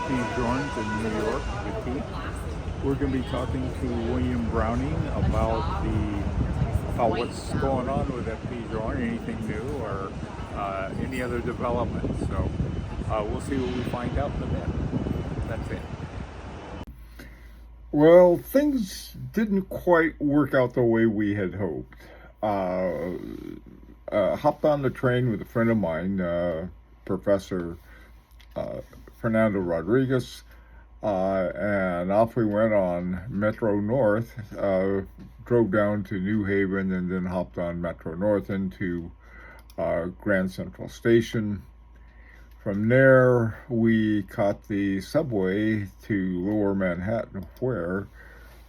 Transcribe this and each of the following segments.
FP Journe in New York, the key. We're going to be talking to William Browning about what's going on with FP Journe, anything new or any other developments. So we'll see what we find out in a bit. That's it. Well, things didn't quite work out the way we had hoped. Hopped on the train with a friend of mine, Professor Fernando Rodriguez, and off we went on Metro North, drove down to New Haven, and then hopped on Metro North into Grand Central Station. From there, we caught the subway to Lower Manhattan, where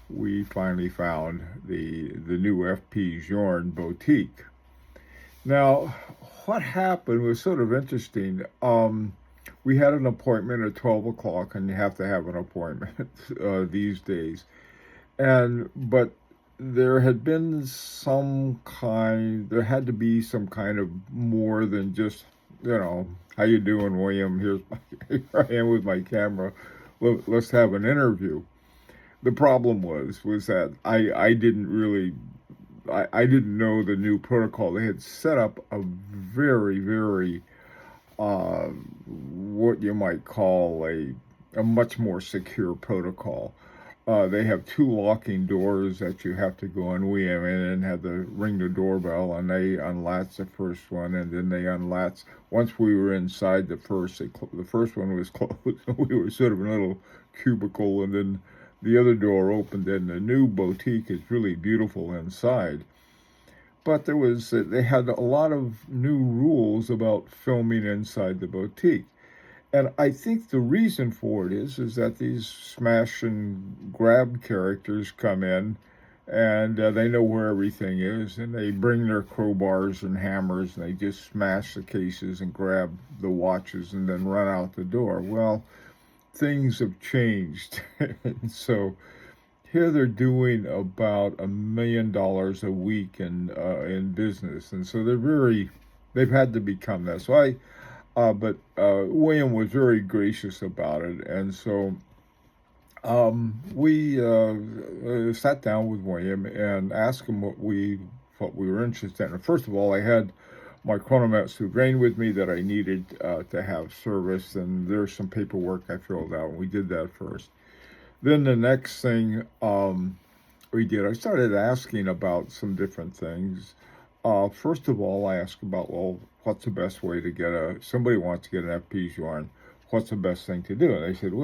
we finally found the new FP Journe boutique. Now, what happened was sort of interesting. We had an appointment at 12 o'clock, and you have to have an appointment these days. But there had been there had to be some kind of more than just, how you doing, William? Here I am with my camera. Let's have an interview. The problem was that I didn't know the new protocol. They had set up a very, very, what you might call a much more secure protocol. They have two locking doors that you have to go in. We went in and had to ring the doorbell, and they unlatched the first one, and then they unlatched. Once we were inside the first one was closed. We were sort of in a little cubicle, and then the other door opened, and the new boutique is really beautiful inside. But they had a lot of new rules about filming inside the boutique. And I think the reason for it is that these smash and grab characters come in, and they know where everything is, and they bring their crowbars and hammers, and they just smash the cases and grab the watches and then run out the door. Well, things have changed. And so here they're doing about $1 million a week in business, and so they've had to become that. So but William was very gracious about it, and so we sat down with William and asked him what we were interested in. And first of all, I had my Chronomete Souvrain with me that I needed to have serviced, and there's some paperwork I filled out, and we did that first. Then the next thing we did, I started asking about some different things. First of all, I asked about, what's the best way to somebody wants to get an FP Journe, what's the best thing to do? And they said,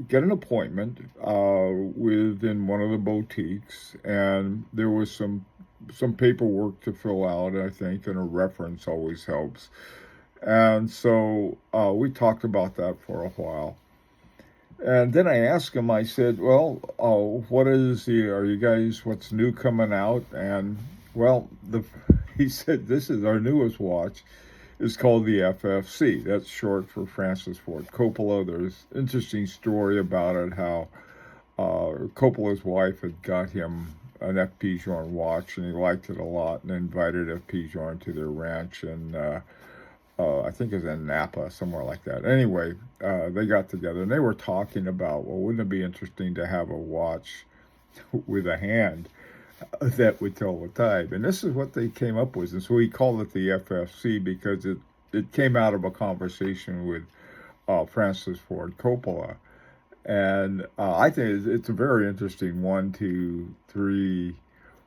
get an appointment within one of the boutiques, and there was some paperwork to fill out, I think, and a reference always helps. And so we talked about that for a while. And then I asked him, I said, what's new coming out? And he said, this is our newest watch. It's called the FFC. That's short for Francis Ford Coppola. There's an interesting story about it, how Coppola's wife had got him an FP Journe watch, and he liked it a lot, and invited FP Journe to their ranch, and I think it was in Napa, somewhere like that. Anyway, they got together, and they were talking about, wouldn't it be interesting to have a watch with a hand that would tell the time? And this is what they came up with. And so we called it the FFC because it came out of a conversation with Francis Ford Coppola. And I think it's a very interesting 1, 2, 3,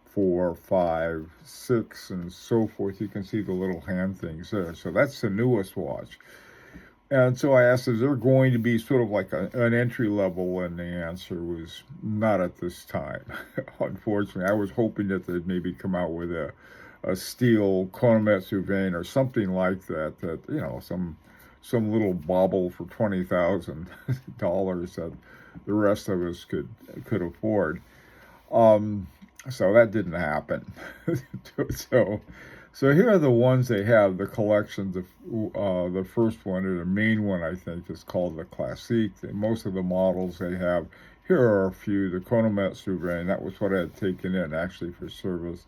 4, 5, 6, and so forth. You can see the little hand things there. So that's the newest watch. And so I asked, is there going to be sort of like an entry level? And the answer was not at this time. Unfortunately, I was hoping that they'd maybe come out with a steel Chronomete Souvrain or something like that, some little bauble for $20,000 that the rest of us could afford. So that didn't happen. So here are the ones they have, the collections. The first one, or the main one, I think, is called the Classique. Most of the models they have, here are a few. The Chronomete Souvrain, that was what I had taken in, actually, for service.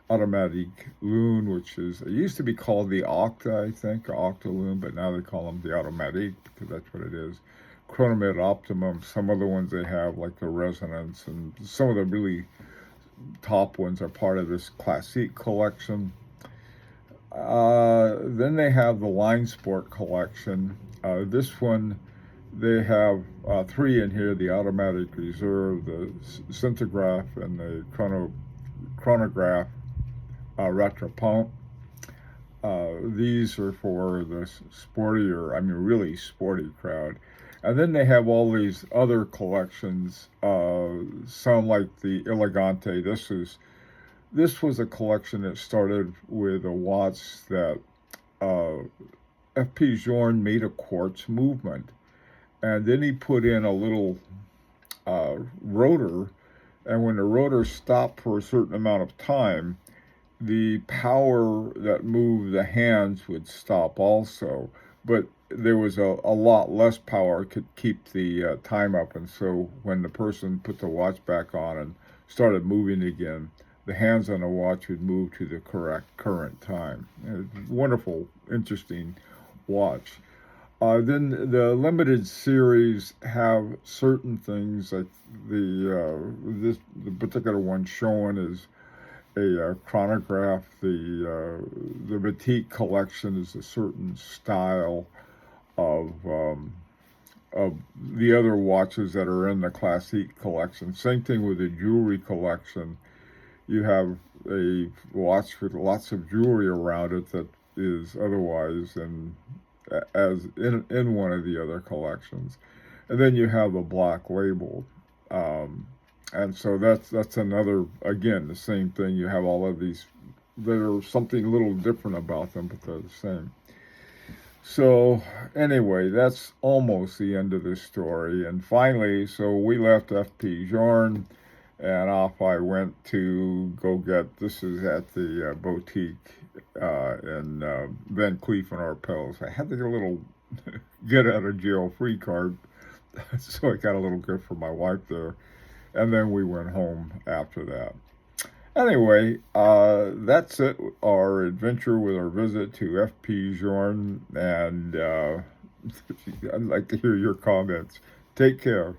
automatic loon, which is, it used to be called the Octa, I think, or Octa loon, but now they call them the automatic because that's what it is. Chronomete Optimum, some other ones they have, like the Resonance, and some of the really top ones are part of this Classique collection. Then they have the Line Sport collection. This one, they have 3 in here: the Automatic Reserve, the Scintigraph, and the Chronograph Retropump. These are for the sportier, I mean, really sporty crowd. And then they have all these other collections. Some like the Elegante. This was a collection that started with a watch that FP Journe made a quartz movement, and then he put in a little rotor, and when the rotor stopped for a certain amount of time, the power that moved the hands would stop also, but there was a lot less power could keep the time up. And so when the person put the watch back on and started moving again, the hands on the watch would move to the correct current time. Wonderful, interesting watch. Then the limited series have certain things, like the particular one shown is a chronograph. The Batik collection is a certain style of the other watches that are in the Classique collection. Same thing with the jewelry collection. You have a watch with lots of jewelry around it that is otherwise as in one of the other collections, and then you have a black label. And so that's another, again, the same thing. You have all of these, there's something a little different about them, but they're the same. So anyway, that's almost the end of this story. And finally, so we left FP Journe, and off I went to go get, this is at the boutique in Van Cleef and Arpels. I had to get a little get out of jail free card, so I got a little gift for my wife there. And then we went home after that. Anyway, that's it, our adventure with our visit to FP Journe, and I'd like to hear your comments. Take care.